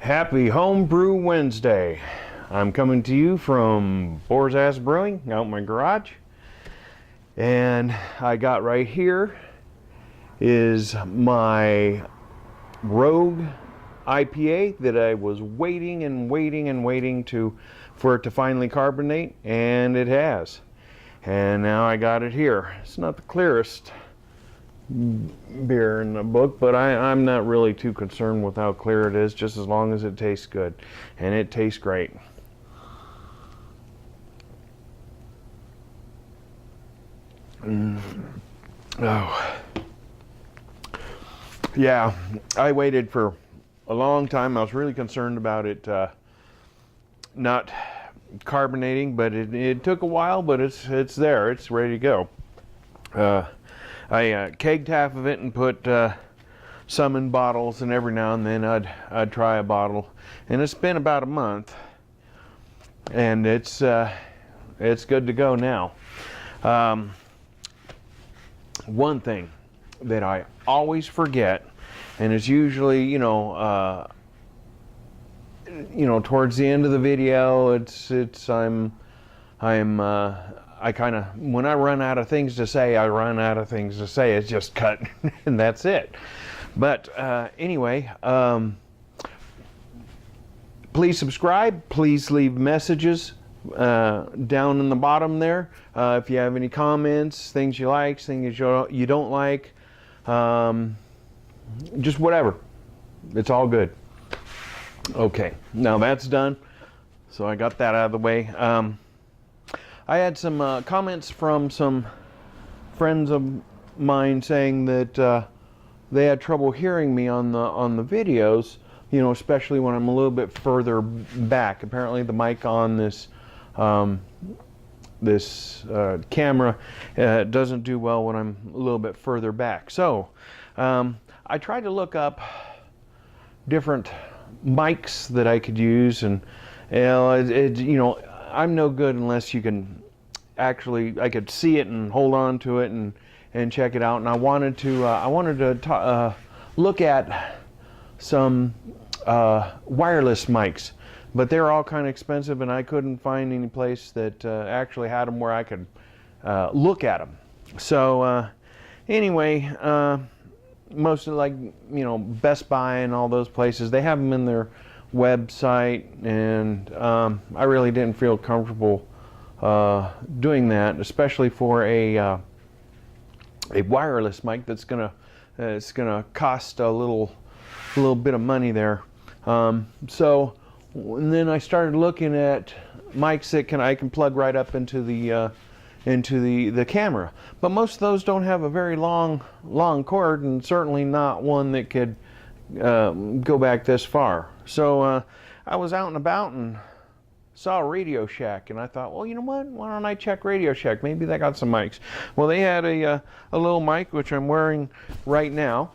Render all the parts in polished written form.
Happy Homebrew Wednesday. I'm coming to you from Boar's Ass Brewing out in my garage. And I got right here is my Rogue IPA that I was waiting for it to finally carbonate, and it has. And now I got it here. It's not the clearest beer in the book, but I'm not really too concerned with how clear it is, just as long as it tastes good. And it tastes great. Oh. Yeah, I waited for a long time. I was really concerned about it not carbonating, but it took a while, but it's there. It's ready to go. I kegged half of it and put some in bottles, and every now and then I'd try a bottle. And it's been about a month, and it's good to go now. One thing that I always forget, and it's usually towards the end of the video, I kind of, when I run out of things to say, I run out of things to say. It's just cut, and that's it. But anyway, please subscribe. Please leave messages down in the bottom there. If you have any comments, things you like, things you don't like, just whatever. It's all good. Okay, now that's done. So I got that out of the way. I had some comments from some friends of mine saying that they had trouble hearing me on the videos, especially when I'm a little bit further back. Apparently the mic on this camera doesn't do well when I'm a little bit further back. So I tried to look up different mics that I could use, and I'm no good unless you can actually, I could see it and hold on to it and check it out. And I wanted to look at some wireless mics, but they're all kind of expensive, and I couldn't find any place that actually had them where I could look at them. So anyway, most of Best Buy and all those places, they have them in their website, and I really didn't feel comfortable doing that, especially for a wireless mic that's gonna cost a little bit of money there. So and then I started looking at mics that I can plug right up into the camera, but most of those don't have a very long cord, and certainly not one that could go back this far. So I was out and about and saw Radio Shack, and I thought, well, you know what? Why don't I check Radio Shack? Maybe they got some mics. Well, they had a little mic, which I'm wearing right now,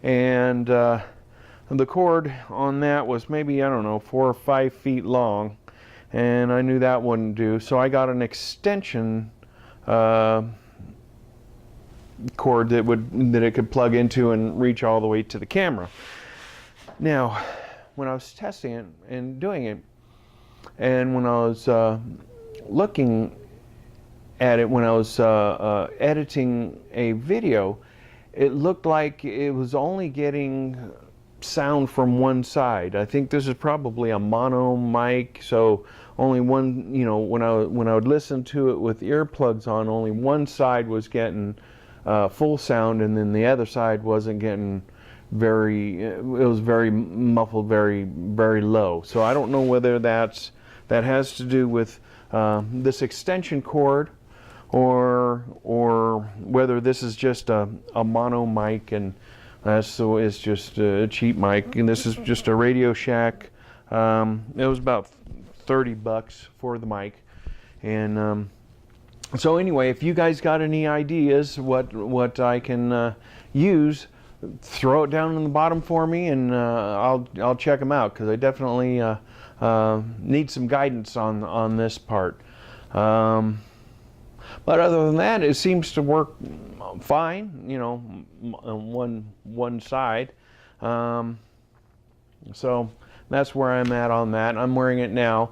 and the cord on that was maybe, I don't know, 4 or 5 feet long, and I knew that wouldn't do. So I got an extension cord that it could plug into and reach all the way to the camera. Now, when I was testing it and doing it, and when I was looking at it, when I was editing a video, it looked like it was only getting sound from one side. I think this is probably a mono mic, so only one, when I would listen to it with earplugs on, only one side was getting full sound, and then the other side wasn't getting it was very muffled, very, very low. So I don't know whether that has to do with this extension cord, or whether this is just a mono mic, and so it's just a cheap mic. And this is just a Radio Shack. It was about $30 for the mic. And so anyway, if you guys got any ideas what I can use, throw it down in the bottom for me, and I'll check them out, because I definitely need some guidance on this part. But other than that, it seems to work fine, on one side. So that's where I'm at on that. I'm wearing it now.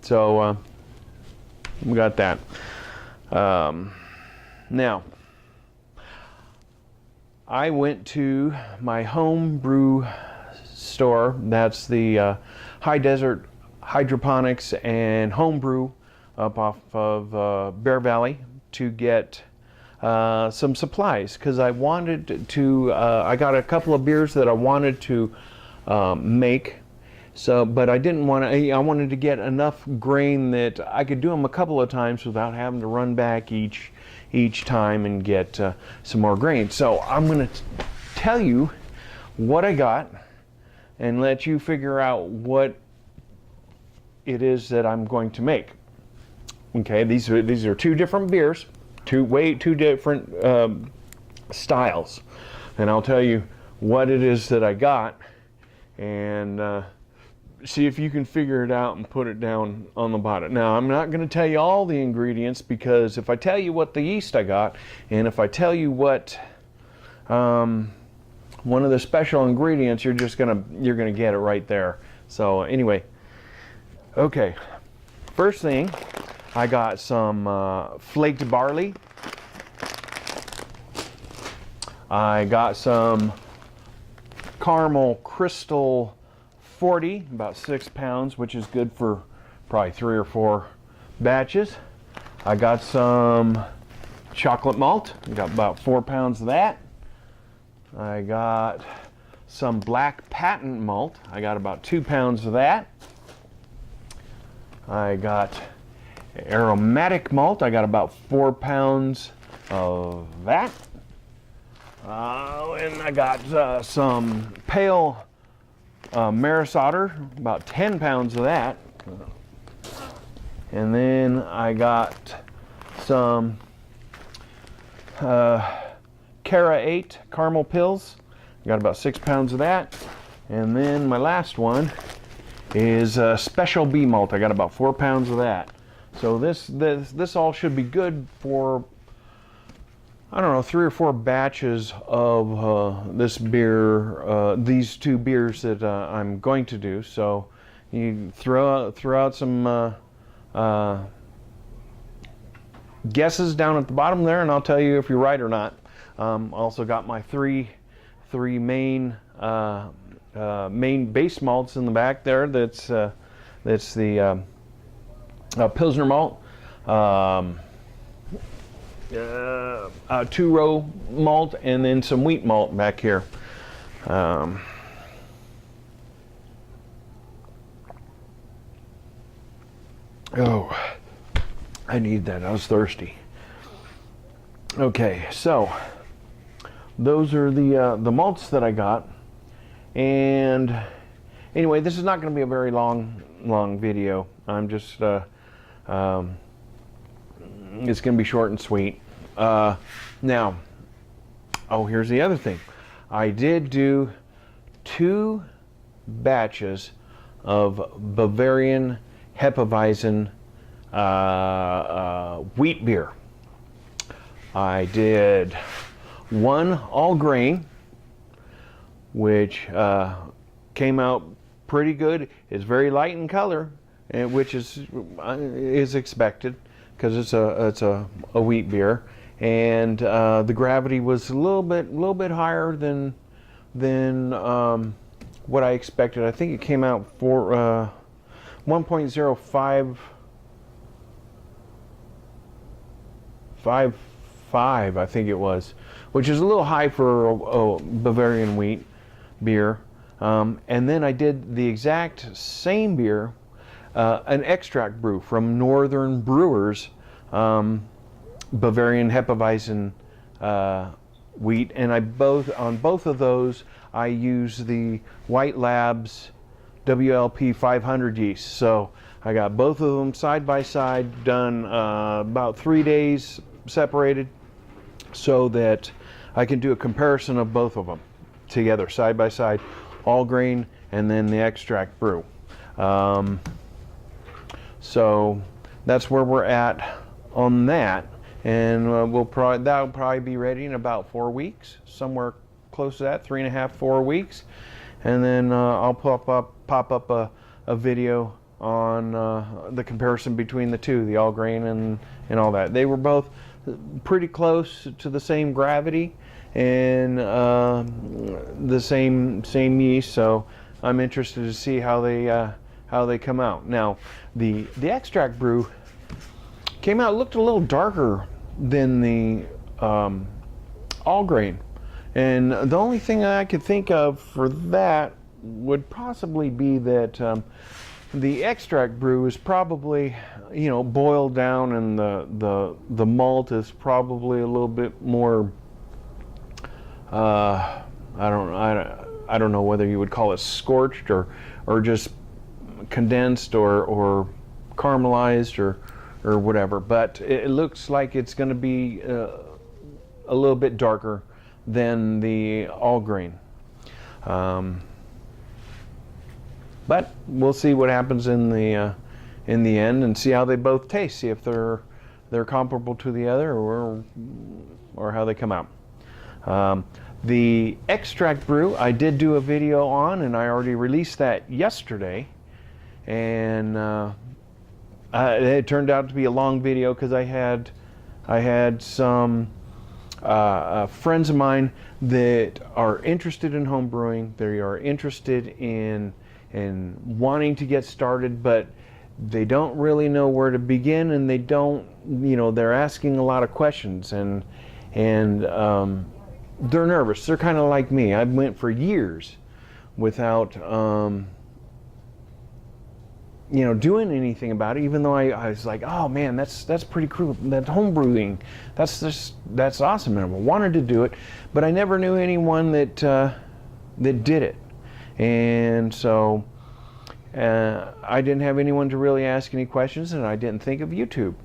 So we got that. Now, I went to my home brew store. That's the High Desert Hydroponics and Home Brew up off of Bear Valley to get some supplies, because I wanted to, I got a couple of beers that I wanted to make. So, but I didn't want to, I wanted to get enough grain that I could do them a couple of times without having to run back each time and get some more grain. So I'm going to tell you what I got and let you figure out what it is that I'm going to make. Okay, these are two different beers, two different styles, and I'll tell you what it is that I got, and see if you can figure it out and put it down on the bottom. Now, I'm not going to tell you all the ingredients, because if I tell you what the yeast I got, and if I tell you what one of the special ingredients, you're gonna get it right there. So anyway, okay. First thing, I got some flaked barley. I got some caramel crystal 40, about 6 pounds, which is good for probably 3 or 4 batches. I got some chocolate malt. I got about 4 pounds of that. I got some black patent malt. I got about 2 pounds of that. I got aromatic malt. I got about 4 pounds of that. And I got some pale Maris Otter, about 10 pounds of that. And then I got some Cara 8 caramel pills. Got about 6 pounds of that. And then my last one is special bee malt. I got about 4 pounds of that. So this all should be good for, I don't know, 3 or 4 batches of this beer, these 2 beers that I'm going to do. So you throw out some guesses down at the bottom there, and I'll tell you if you're right or not. Also got my three main base malts in the back there. That's the Pilsner malt, 2-row malt, and then some wheat malt back here. Oh, I need that. I was thirsty. Okay, so those are the malts that I got. And anyway, this is not going to be a very long video. I'm just it's going to be short and sweet. Now, oh, here's the other thing. I did do 2 batches of Bavarian Hefeweizen wheat beer. I did one all grain, which came out pretty good. It's very light in color, and which is expected, because it's a wheat beer, and the gravity was a little bit higher than what I expected. I think it came out for 1.055, I think it was, which is a little high for a Bavarian wheat beer. And then I did the exact same beer, an extract brew from Northern Brewers, Bavarian Hefeweizen wheat, and on both of those I use the White Labs WLP 500 yeast. So I got both of them side by side, done about 3 days separated, so that I can do a comparison of both of them together side by side, all grain and then the extract brew. So that's where we're at on that, and that'll probably be ready in about 4 weeks, somewhere close to that, 3.5, 4 weeks. and then I'll pop up a video on the comparison between the two, the all grain and all that. They were both pretty close to the same gravity and the same yeast, so I'm interested to see how they come out. Now, the extract brew came out, looked a little darker than the all grain, and the only thing I could think of for that would possibly be that the extract brew is probably, boiled down, and the malt is probably a little bit more. I don't know whether you would call it scorched or just condensed or caramelized or whatever. But it looks like it's going to be a little bit darker than the all grain. But we'll see what happens in the end, and see how they both taste. See if they're comparable to the other, or how they come out. The extract brew I did do a video on, and I already released that yesterday, and it turned out to be a long video because I had some friends of mine that are interested in home brewing. They are interested in wanting to get started, but they don't really know where to begin, and they don't, they're asking a lot of questions, and they're nervous. They're kind of like me. I went for years without doing anything about it, even though I was like, oh man, that's pretty cool, that home brewing, that's awesome, and I wanted to do it, but I never knew anyone that did it. And so I didn't have anyone to really ask any questions, and I didn't think of YouTube.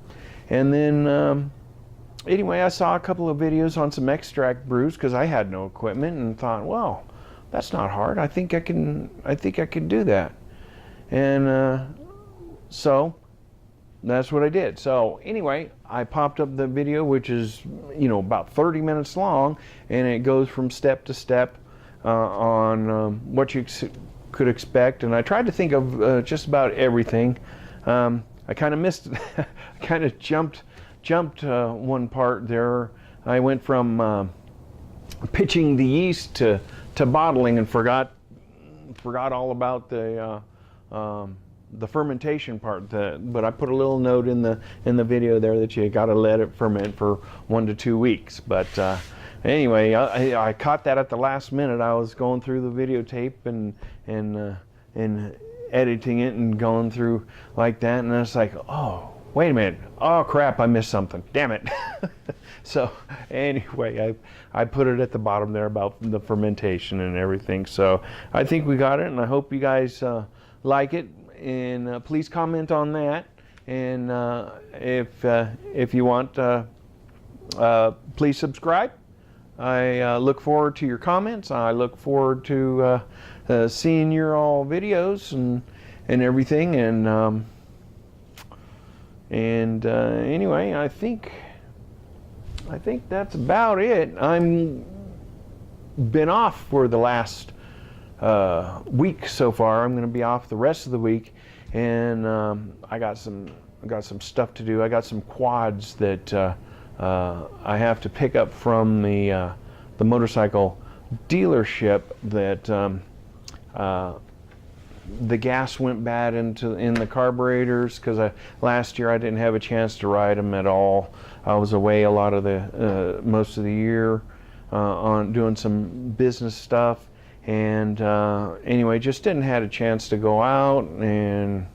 And then anyway, I saw a couple of videos on some extract brews because I had no equipment, and thought, well, that's not hard. I think I can do that. And so that's what I did. So anyway, I popped up the video, which is about 30 minutes long, and it goes from step to step on what you could expect. And I tried to think of just about everything. I kind of missed, I kind of jumped one part there. I went from pitching the yeast to bottling, and forgot all about the fermentation part. But I put a little note in the video there that you got to let it ferment for 1 to 2 weeks. But anyway, I caught that at the last minute. I was going through the videotape and editing it and going through like that, and I was like, oh, wait a minute, oh crap, I missed something, damn it. So anyway, I put it at the bottom there about the fermentation and everything. So I think we got it, and I hope you guys like it, and please comment on that. And if you want, please subscribe. I look forward to your comments. I look forward to seeing your all videos and everything. And anyway, I think that's about it. I'm been off for the last week so far. I'm going to be off the rest of the week, and I got some stuff to do. I got some quads that I have to pick up from the motorcycle dealership. That the gas went bad in the carburetors, because last year I didn't have a chance to ride them at all. I was away a lot of the most of the year on doing some business stuff, and anyway, just didn't have a chance to go out, and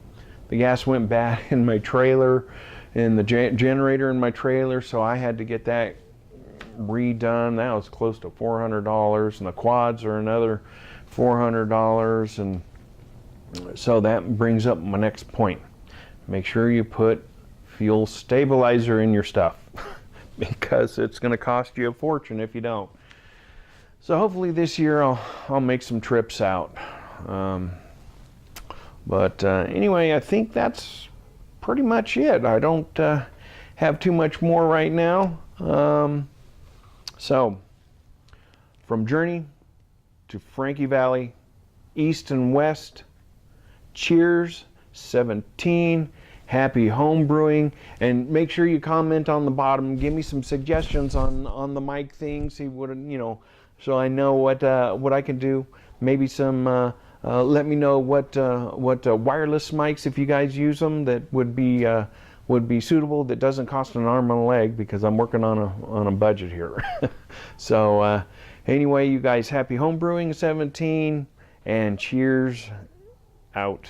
the gas went bad in my trailer, in the generator in my trailer, so I had to get that redone. That was close to $400, and the quads are another $400, and so that brings up my next point. Make sure you put fuel stabilizer in your stuff because it's going to cost you a fortune if you don't. So hopefully this year I'll make some trips out. But anyway, I think that's pretty much it. I don't have too much more right now. So from Journey to Frankie Valley east and west. Cheers, 17. Happy home brewing, and make sure you comment on the bottom. Give me some suggestions on the mic thing. See what, you know, so I know what I can do. Maybe some. Let me know what wireless mics, if you guys use them, that would be suitable. That doesn't cost an arm and a leg, because I'm working on a budget here. So anyway, you guys, happy home brewing, 17, and cheers out.